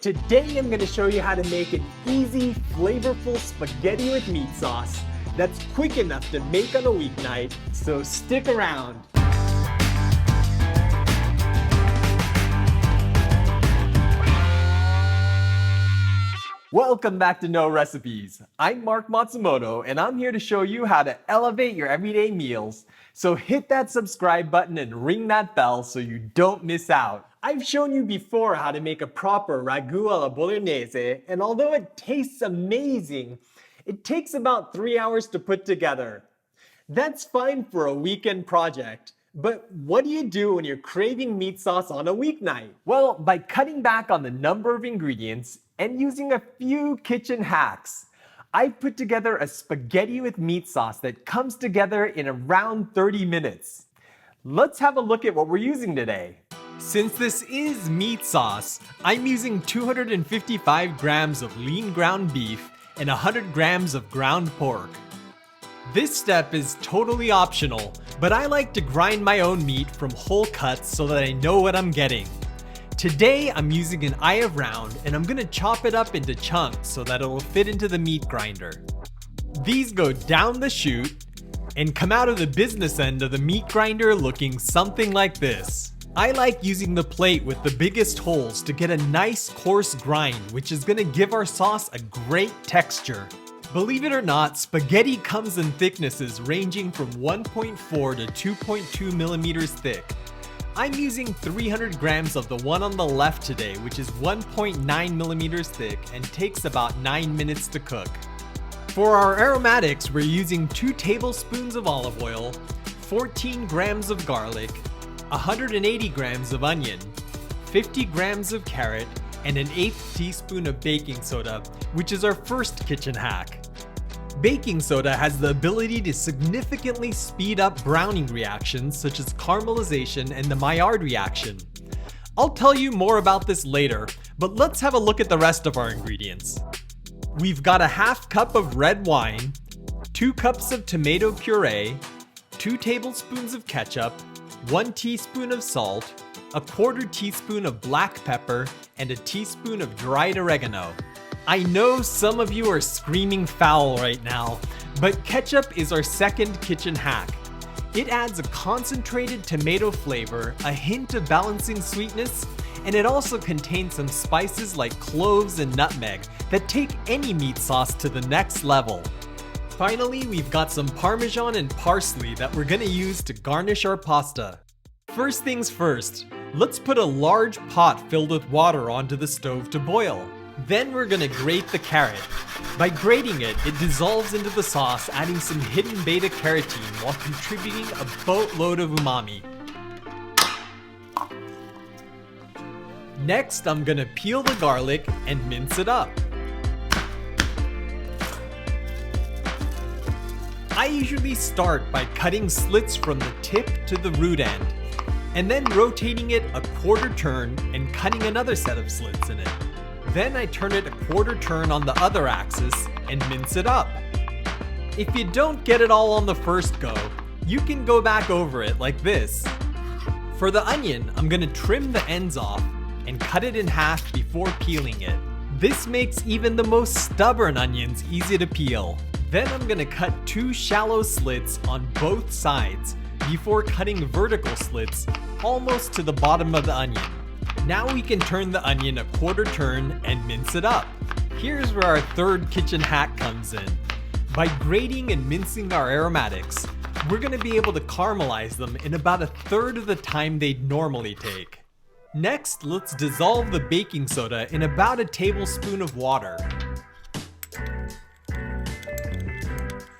Today I'm going to show you how to make an easy, flavorful spaghetti with meat sauce that's quick enough to make on a weeknight, so stick around. Welcome back to No Recipes. I'm Mark Matsumoto and I'm here to show you how to elevate your everyday meals. So hit that subscribe button and ring that bell so you don't miss out. I've shown you before how to make a proper ragu alla bolognese, and although it tastes amazing, it takes about 3 hours to put together. That's fine for a weekend project. But what do you do when you're craving meat sauce on a weeknight? Well, by cutting back on the number of ingredients and using a few kitchen hacks, I've put together a spaghetti with meat sauce that comes together in around 30 minutes. Let's have a look at what we're using today. Since this is meat sauce, I'm using 255 grams of lean ground beef and 100 grams of ground pork. This step is totally optional, but I like to grind my own meat from whole cuts so that I know what I'm getting. Today I'm using an eye of round and I'm gonna chop it up into chunks so that it will fit into the meat grinder. These go down the chute and come out of the business end of the meat grinder looking something like this. I like using the plate with the biggest holes to get a nice coarse grind, which is gonna give our sauce a great texture. Believe it or not, spaghetti comes in thicknesses ranging from 1.4 to 2.2 millimeters thick. I'm using 300 grams of the one on the left today, which is 1.9 millimeters thick and takes about 9 minutes to cook. For our aromatics, we're using 2 tablespoons of olive oil, 14 grams of garlic, 180 grams of onion, 50 grams of carrot, and an 1/8 teaspoon of baking soda, which is our first kitchen hack. Baking soda has the ability to significantly speed up browning reactions such as caramelization and the Maillard reaction. I'll tell you more about this later, but let's have a look at the rest of our ingredients. We've got a 1/2 cup of red wine, 2 cups of tomato puree, 2 tablespoons of ketchup, 1 teaspoon of salt, a 1/4 teaspoon of black pepper, and a teaspoon of dried oregano. I know some of you are screaming foul right now, but ketchup is our second kitchen hack. It adds a concentrated tomato flavor, a hint of balancing sweetness, and it also contains some spices like cloves and nutmeg that take any meat sauce to the next level. Finally, we've got some Parmesan and parsley that we're gonna use to garnish our pasta. First things first, let's put a large pot filled with water onto the stove to boil. Then we're gonna grate the carrot. By grating it, it dissolves into the sauce, adding some hidden beta carotene while contributing a boatload of umami. Next, I'm gonna peel the garlic and mince it up. I usually start by cutting slits from the tip to the root end, and then rotating it a 1/4 turn and cutting another set of slits in it. Then I turn it a 1/4 turn on the other axis and mince it up. If you don't get it all on the first go, you can go back over it like this. For the onion, I'm gonna trim the ends off and cut it in half before peeling it. This makes even the most stubborn onions easy to peel. Then I'm gonna cut 2 shallow slits on both sides before cutting vertical slits almost to the bottom of the onion. Now we can turn the onion a 1/4 turn and mince it up. Here's where our third kitchen hack comes in. By grating and mincing our aromatics, we're gonna be able to caramelize them in about 1/3 of the time they'd normally take. Next, let's dissolve the baking soda in about a tablespoon of water.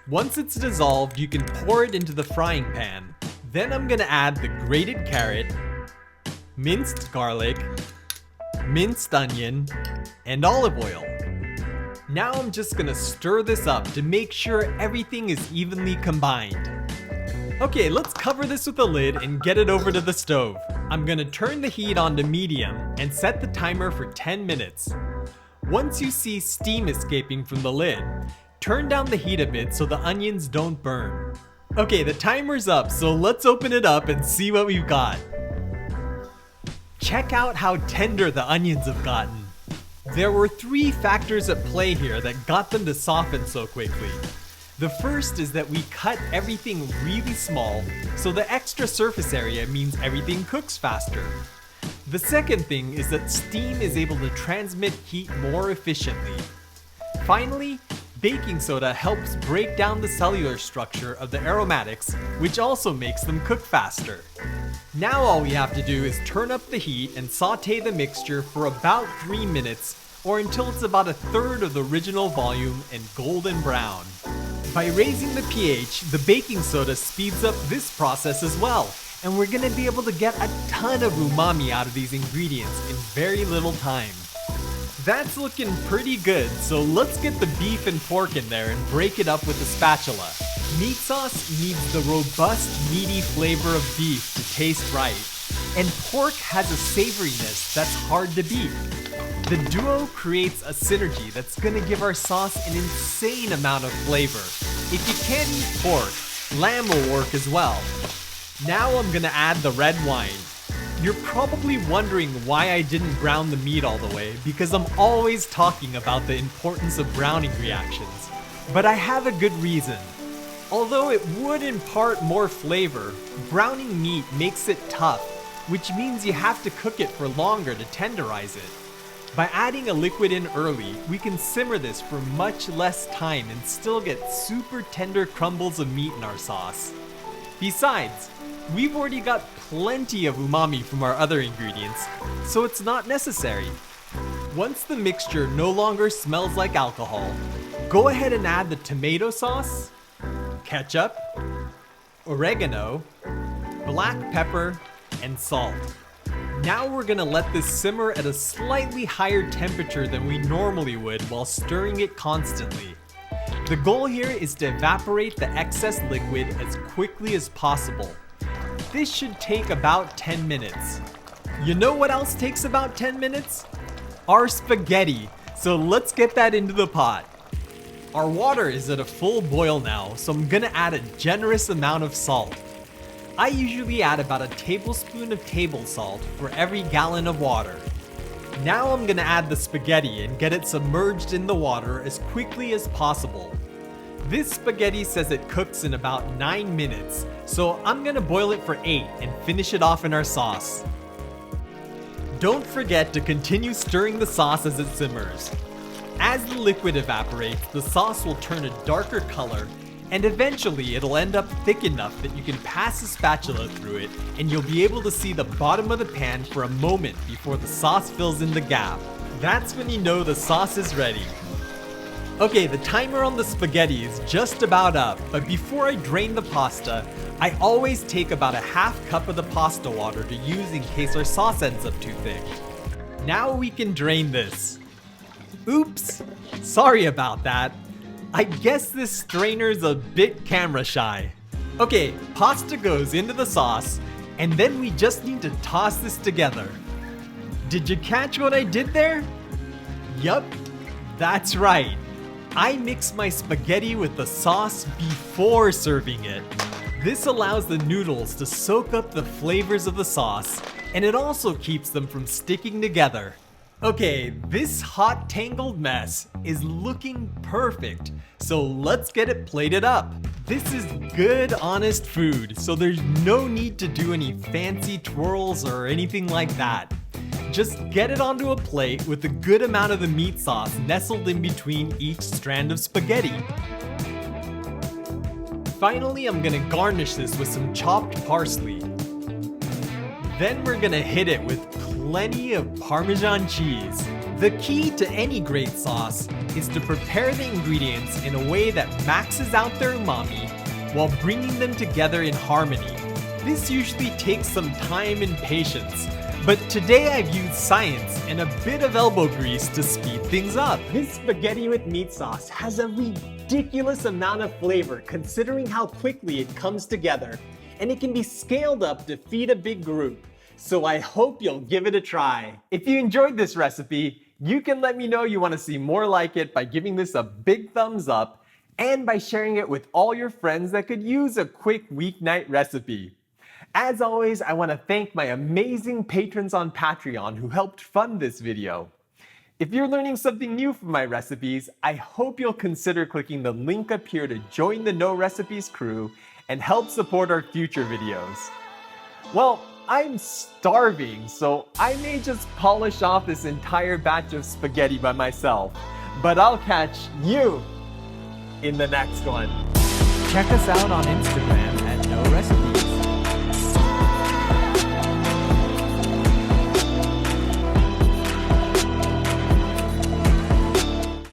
Once it's dissolved, you can pour it into the frying pan. Then I'm gonna add the grated carrot, minced garlic, minced onion, and olive oil. Now I'm just gonna stir this up to make sure everything is evenly combined. Okay, let's cover this with a lid and get it over to the stove. I'm gonna turn the heat on to medium and set the timer for 10 minutes. Once you see steam escaping from the lid, turn down the heat a bit so the onions don't burn. Okay, the timer's up, so let's open it up and see what we've got. Check out how tender the onions have gotten. There were three factors at play here that got them to soften so quickly. The first is that we cut everything really small, so the extra surface area means everything cooks faster. The second thing is that steam is able to transmit heat more efficiently. Finally, baking soda helps break down the cellular structure of the aromatics, which also makes them cook faster. Now all we have to do is turn up the heat and saute the mixture for about 3 minutes, or until it's about a third of the original volume and golden brown. By raising the pH, the baking soda speeds up this process as well, and we're gonna be able to get a ton of umami out of these ingredients in very little time. That's looking pretty good, so let's get the beef and pork in there and break it up with a spatula. Meat sauce needs the robust, meaty flavor of beef to taste right, and pork has a savoriness that's hard to beat. The duo creates a synergy that's gonna give our sauce an insane amount of flavor. If you can't eat pork, lamb will work as well. Now I'm gonna add the red wine. You're probably wondering why I didn't brown the meat all the way, because I'm always talking about the importance of browning reactions. But I have a good reason. Although it would impart more flavor, browning meat makes it tough, which means you have to cook it for longer to tenderize it. By adding a liquid in early, we can simmer this for much less time and still get super tender crumbles of meat in our sauce. Besides, we've already got plenty of umami from our other ingredients, so it's not necessary. Once the mixture no longer smells like alcohol, go ahead and add the tomato sauce, ketchup, oregano, black pepper, and salt. Now we're gonna let this simmer at a slightly higher temperature than we normally would while stirring it constantly. The goal here is to evaporate the excess liquid as quickly as possible. This should take about 10 minutes. You know what else takes about 10 minutes? Our spaghetti, so let's get that into the pot. Our water is at a full boil now, so I'm gonna add a generous amount of salt. I usually add about a tablespoon of table salt for every gallon of water. Now I'm gonna add the spaghetti and get it submerged in the water as quickly as possible. This spaghetti says it cooks in about 9 minutes, so I'm gonna boil it for 8 and finish it off in our sauce. Don't forget to continue stirring the sauce as it simmers. As the liquid evaporates, the sauce will turn a darker color, and eventually it'll end up thick enough that you can pass a spatula through it and you'll be able to see the bottom of the pan for a moment before the sauce fills in the gap. That's when you know the sauce is ready. Okay, the timer on the spaghetti is just about up, but before I drain the pasta, I always take about a half cup of the pasta water to use in case our sauce ends up too thick. Now we can drain this. Oops, sorry about that. I guess this strainer's a bit camera shy. Okay, pasta goes into the sauce, and then we just need to toss this together. Did you catch what I did there? Yup, that's right. I mix my spaghetti with the sauce before serving it. This allows the noodles to soak up the flavors of the sauce, and it also keeps them from sticking together. Okay, this hot tangled mess is looking perfect, so let's get it plated up. This is good, honest food, so there's no need to do any fancy twirls or anything like that. Just get it onto a plate with a good amount of the meat sauce nestled in between each strand of spaghetti. Finally, I'm gonna garnish this with some chopped parsley. Then we're gonna hit it with plenty of Parmesan cheese. The key to any great sauce is to prepare the ingredients in a way that maxes out their umami while bringing them together in harmony. This usually takes some time and patience, but today I've used science and a bit of elbow grease to speed things up. This spaghetti with meat sauce has a ridiculous amount of flavor considering how quickly it comes together, and it can be scaled up to feed a big group. So I hope you'll give it a try. If you enjoyed this recipe, you can let me know you want to see more like it by giving this a big thumbs up and by sharing it with all your friends that could use a quick weeknight recipe. As always, I want to thank my amazing patrons on Patreon who helped fund this video. If you're learning something new from my recipes, I hope you'll consider clicking the link up here to join the No Recipes crew and help support our future videos. Well, I'm starving, so I may just polish off this entire batch of spaghetti by myself. But I'll catch you in the next one. Check us out on Instagram